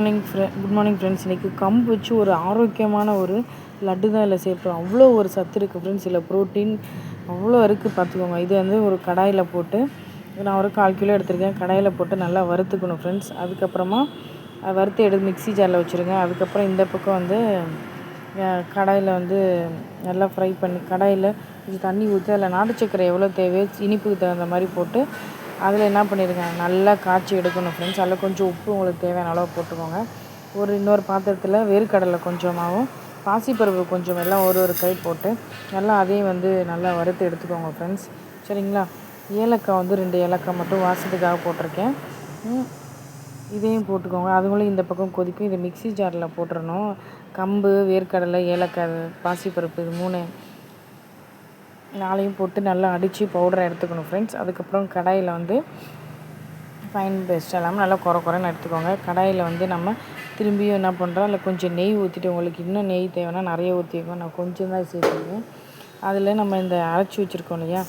Good morning friends. இன்றைக்கி கம்பு வச்சு ஒரு ஆரோக்கியமான ஒரு லட்டு தான் இதில் சேர்ப்போம். அவ்வளோ ஒரு சத்து இருக்குது ஃப்ரெண்ட்ஸ். இதில் ப்ரோட்டீன் அவ்வளோ இருக்குது பார்த்துக்கோங்க. இது வந்து ஒரு கடாயில் போட்டு நான் ஒரு 1/4 கிலோ எடுத்திருக்கேன். கடாயில் போட்டு நல்லா வறுத்துக்கணும் ஃப்ரெண்ட்ஸ். அதுக்கப்புறமா வறுத்து எடுத்து மிக்ஸி ஜாரில் வச்சுருங்க. அதுக்கப்புறம் இந்த பக்கம் வந்து கடாயில் வந்து நல்லா ஃப்ரை பண்ணி கடாயில் கொஞ்சம் தண்ணி ஊற்றி அதில் நாட்டு சக்கரை எவ்வளோ தேவையோ இனிப்புக்கு தகுந்த மாதிரி போட்டு அதில் என்ன பண்ணிடுங்க, நல்லா காய்ச்சி எடுக்கணும் ஃப்ரெண்ட்ஸ். அதில் கொஞ்சம் உப்பு உங்களுக்கு தேவையான அளவு போட்டுக்கோங்க. இன்னொரு பாத்திரத்தில் வேர்க்கடலை கொஞ்சமாகவும் பாசிப்பருப்பு கொஞ்சம் எல்லாம் ஒரு கை போட்டு நல்லா அதையும் வந்து நல்லா வறுத்து எடுத்துக்கோங்க ஃப்ரெண்ட்ஸ். சரிங்களா? ஏலக்காய் வந்து 2 ஏலக்காய் மட்டும் வாசத்துக்காக போட்டிருக்கேன். இதையும் போட்டுக்கோங்க. அதுங்களும் இந்த பக்கம் கொதிக்கும். இதை மிக்ஸி ஜாரில் போட்டுறணும். கம்பு, வேர்க்கடலை, ஏலக்காய், பாசிப்பருப்பு இது 4 போட்டு நல்லா அடித்து பவுடரை எடுத்துக்கணும் ஃப்ரெண்ட்ஸ். அதுக்கப்புறம் கடாயில் வந்து ஃபைன் பேஸ்ட் இல்லாமல் நல்லா குறைன்னு எடுத்துக்கோங்க. கடாயில் வந்து நம்ம திரும்பியும் என்ன பண்ணுறோம், அதில் கொஞ்சம் நெய் ஊற்றிட்டு, உங்களுக்கு இன்னும் நெய் தேவைன்னா நிறைய ஊற்றிக்கோங்க. நான் கொஞ்சம் தான் சேர்த்துருக்கேன். அதில் நம்ம இந்த அரைச்சி வச்சுருக்கோம் இல்லையா,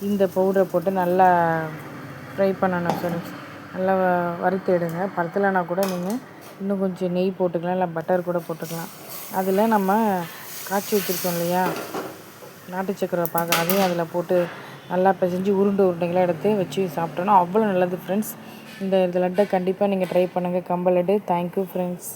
இந்த பவுடரை போட்டு நல்லா ஃப்ரை பண்ணணும் ஃப்ரெண்ட்ஸ். நல்லா வறுத்து எடுங்க. பத்தலைனா கூட நீங்கள் இன்னும் கொஞ்சம் நெய் போட்டுக்கலாம், இல்லை பட்டர் கூட போட்டுக்கலாம். அதில் நம்ம காய்ச்சி வச்சுருக்கோம் இல்லையா நாட்டு சக்கரை அதையும் அதில் போட்டு நல்லா பிசைஞ்சு உருண்டைகளாக எடுத்து வச்சு சாப்பிட்டோன்னா அவ்வளோ நல்லது ஃப்ரெண்ட்ஸ். இந்த லட்டை கண்டிப்பாக நீங்கள் ட்ரை பண்ணுங்கள், கம்பு லட்டு. Thank you friends.